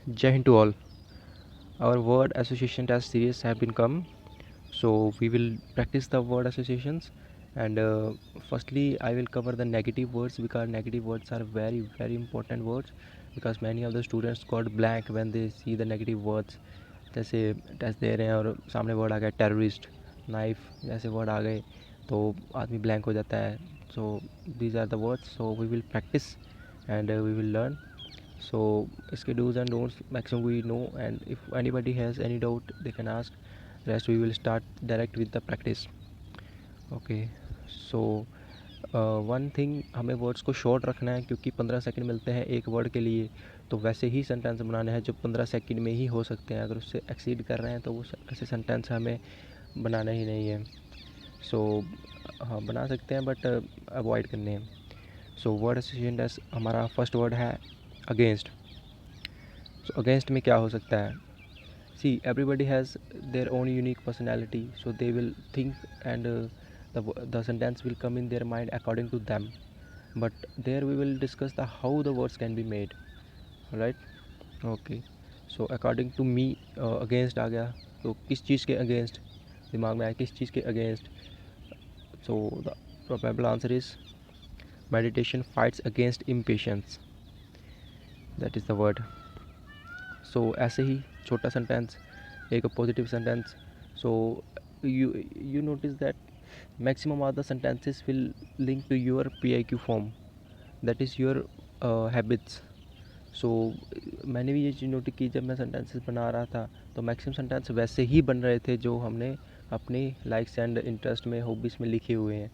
Jai Hind to all. Our word association test series have been come, so we will practice the word associations. And firstly, I will cover the negative words because negative words are very important words because many of the students got blank when they see the negative words. जैसे test दे रहे हैं और सामने word आ गया terrorist, knife जैसे word आ गए तो आदमी ब्लैंक हो जाता है. So these are the words, so we will practice and we will learn. So इसके do's and don'ts maximum we know, and if anybody has any doubt they can ask. Rest we will start direct with the practice. Okay. So one thing, हमें words को short रखना है क्योंकि 15 second मिलते हैं एक word के लिए. तो वैसे ही सेंटेंस बनाने हैं जो 15 सेकंड में ही हो सकते हैं. अगर उससे एक्सीड कर रहे हैं तो वो ऐसे सेंटेंस हमें बनाना ही नहीं है. सो हाँ, बना सकते हैं बट अवॉइड करने हैं. सो वर्ड एसोसिएशन टेस्ट हमारा फर्स्ट वर्ड है अगेंस्ट. सो अगेंस्ट में क्या हो सकता है? See everybody has their own unique personality, so they will think and the sentence will come in their mind according to them, but there we will discuss the how the words can be made, right? Okay. So according to me, against आ गया तो किस चीज़ के against दिमाग में आया, किस चीज़ के against. so the probable answer is meditation fights against impatience. that is the word. so ऐसे ही छोटा सेंटेंस, एक positive sentence. so you notice that maximum of the sentences will link to your PIQ form, that is your habits. so मैंने भी ये चीज़ note की जब मैं sentences बना रहा था तो मैक्सिमम सेंटेंस वैसे ही बन रहे थे जो हमने अपनी लाइक्स एंड इंटरेस्ट में हॉबीज़ में लिखे हुए हैं.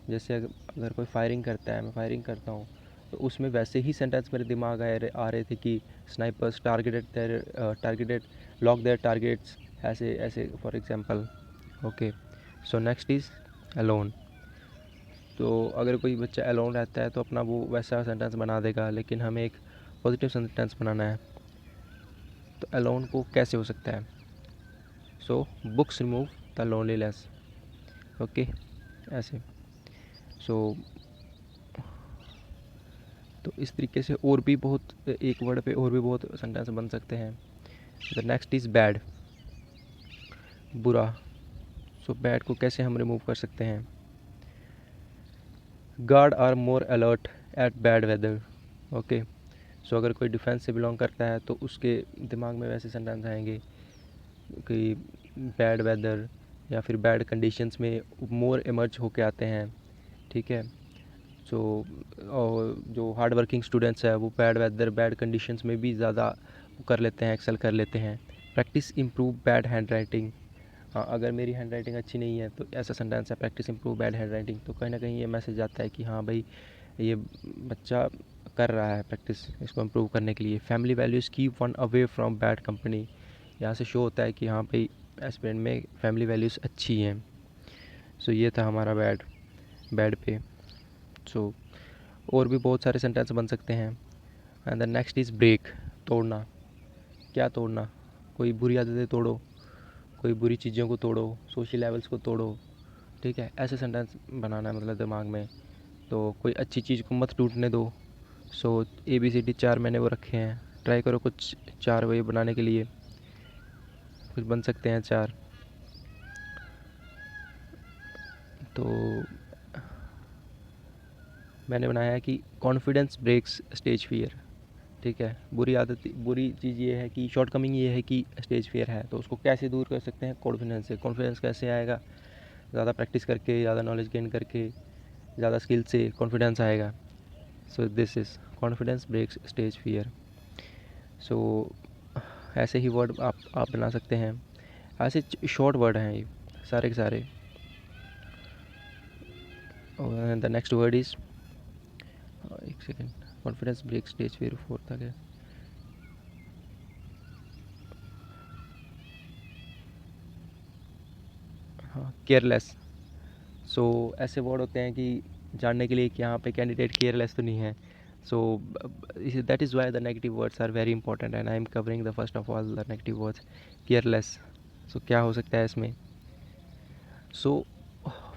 जैसे अगर कोई फायरिंग करता है, मैं फायरिंग करता हूँ, तो उसमें वैसे ही सेंटेंस मेरे दिमाग आ रहे थे कि snipers targeted lock their targets, ऐसे ऐसे for example. Okay. So next is alone. तो अगर कोई बच्चा अलोन रहता है तो अपना वो वैसा सेंटेंस बना देगा, लेकिन हमें एक पॉजिटिव सेंटेंस बनाना है. तो अलोन को कैसे हो सकता है? So books remove the loneliness. Okay, ऐसे. सो तो इस तरीके से और भी बहुत, एक वर्ड पे और भी बहुत सेंटेंस बन सकते हैं. द नेक्स्ट इज़ बैड, बुरा. सो बैड को कैसे हम रिमूव कर सकते हैं? Guard are more alert at bad weather. Okay. So अगर कोई डिफेंस से बिलोंग करता है तो उसके दिमाग में वैसे सेंटेंस आएंगे कि बैड वेदर या फिर बैड कंडीशंस में मोर इमर्ज होके आते हैं. ठीक है. सो जो हार्ड वर्किंग स्टूडेंट्स है वो बैड वेदर बैड कंडीशंस में भी ज़्यादा कर लेते हैं, एक्सेल कर लेते हैं. Practice improve bad hand writing. हाँ, अगर मेरी हैंड राइटिंग अच्छी नहीं है तो ऐसा सेंटेंस है practice improve bad hand writing. तो कहीं ना कहीं ये मैसेज आता है कि हाँ भाई, ये बच्चा कर रहा है प्रैक्टिस इसको इम्प्रूव करने के लिए. Family values keep one away from bad company. यहाँ से शो होता है कि हाँ भाई एस्पिरेंट में फैमिली वैल्यूज़ अच्छी हैं. सो ये था हमारा बैड पे. सो और भी बहुत सारे सेंटेंस बन सकते हैं. And the next is break, तोड़ना. क्या तोड़ना? कोई बुरी आदतें तोड़ो, कोई बुरी चीज़ों को तोड़ो, सोशल लेवल्स को तोड़ो. ठीक है, ऐसे सेंटेंस बनाना है मतलब दिमाग में. तो कोई अच्छी चीज़ को मत टूटने दो. सो ABCD 4 मैंने वो रखे हैं, ट्राई करो कुछ 4 वे बनाने के लिए, कुछ बन सकते हैं 4. तो मैंने बनाया है कि कॉन्फिडेंस ब्रेक्स स्टेज फियर. ठीक है, बुरी चीज़ ये है कि शॉर्टकमिंग ये है कि स्टेज फियर है, तो उसको कैसे दूर कर सकते हैं? कॉन्फिडेंस से. कॉन्फिडेंस कैसे आएगा? ज़्यादा प्रैक्टिस करके, ज़्यादा नॉलेज गेन करके, ज़्यादा स्किल से कॉन्फिडेंस आएगा. So this is confidence breaks stage fear. So ऐसे ही वर्ड आप बना सकते हैं. ऐसे शॉर्ट वर्ड हैं ये सारे के सारे. द नेक्स्ट वर्ड इज़, एक second, confidence break stage fear 4 तक है. हाँ, केयरलेस. सो ऐसे वर्ड होते हैं कि जानने के लिए कि यहाँ पे कैंडिडेट केयरलेस तो नहीं है. So that is why the negative words are very important and I am covering the first of all the negative words. Careless. So क्या हो सकता है इसमें? So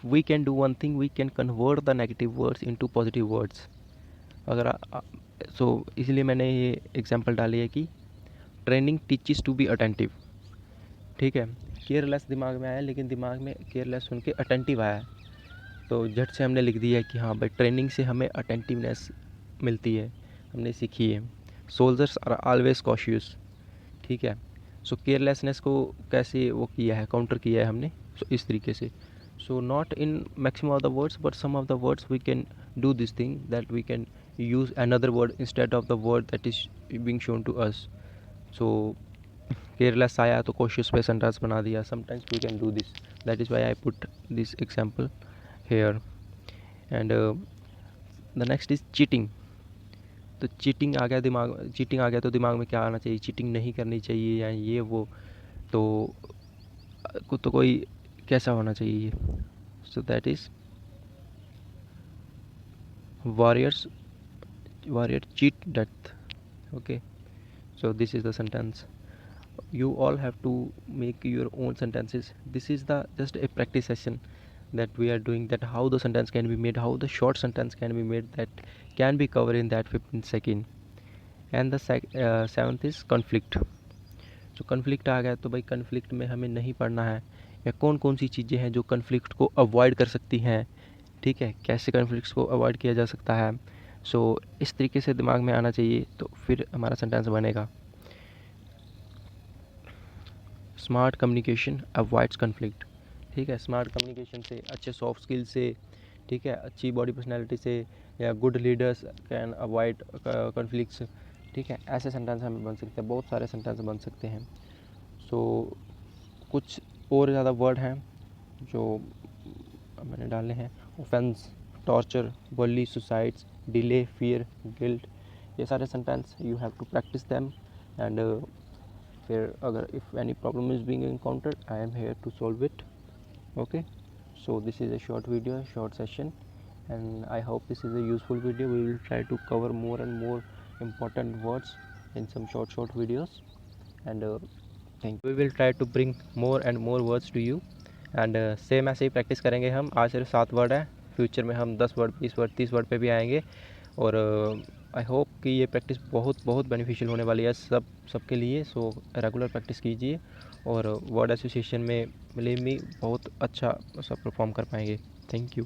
we can do one thing, we can convert the negative words into positive words. अगर so इसलिए मैंने ये example डाली है कि training teaches to be attentive, ठीक है। केयरलेस दिमाग में आया, लेकिन दिमाग में केयरलेस सुन के अटेंटिव आया, तो झट से हमने लिख दिया कि हाँ भाई ट्रेनिंग से हमें अटेंटिवनेस मिलती है, हमने सीखी है। सोल्जर्स आर ऑलवेज कॉशियस, ठीक है। सो केयरलेसनेस को कैसे वो किया है, काउंटर किया है हमने, सो इस तरीके से। So not in maximum of the words, but some of the words we can do this thing, that we can use another word instead of the word that is being shown to us. So careless आया तो cautious पे sentence बना दिया. Sometimes we can do this. That is why I put this example here. And the next is cheating. तो cheating आ गया दिमाग, cheating आ गया तो दिमाग में क्या आना चाहिए, चीटिंग नहीं करनी चाहिए या ये वो, तो तो कोई कैसा होना चाहिए। सो that is warriors, warrior cheat death, okay. So this is the sentence. You all have to make your own sentences. This is the just a practice session that we are doing, that how the sentence can be made, how the short sentence can be made, that can be covered in that 15 second. And the seventh is conflict. So conflict आ गया तो भाई conflict में हमें नहीं पढ़ना है, या कौन कौन सी चीज़ें हैं जो conflict को avoid कर सकती हैं, ठीक है, कैसे कॉन्फ्लिक्ट्स को अवॉइड किया जा सकता है। सो इस तरीके से दिमाग में आना चाहिए, तो फिर हमारा सेंटेंस बनेगा। स्मार्ट कम्युनिकेशन अवॉइड्स कॉन्फ्लिक्ट, ठीक है। स्मार्ट कम्युनिकेशन से, अच्छे सॉफ्ट स्किल से, ठीक है, अच्छी बॉडी पर्सनैलिटी से, या good leaders can avoid conflicts, ठीक है। ऐसे सेंटेंस हमें बन सकते हैं, बहुत सारे सेंटेंस बन सकते हैं। सो कुछ और ज़्यादा वर्ड हैं जो मैंने डाले हैं। Offence, torture, bully, suicides, delay, fear, guilt, ये सारे sentence you have to practice them. And फिर अगर if any problem is being encountered, I am here to solve it, okay. So this is a short video, short session, and I hope this is a useful video. We will try to cover more and more important words in some short videos, and thank you. We will try to bring more and more words to you, and same ऐसे ही practice करेंगे हम। आज सिर्फ 7 word है, future में हम 10 word, 20 word, 30 word पे भी आएंगे। और आई होप कि ये प्रैक्टिस बहुत बहुत बेनिफिशियल होने वाली है सबके लिए। सो रेगुलर प्रैक्टिस कीजिए, और वर्ड एसोसिएशन में बिलीव मी बहुत अच्छा सब परफॉर्म कर पाएंगे। Thank you.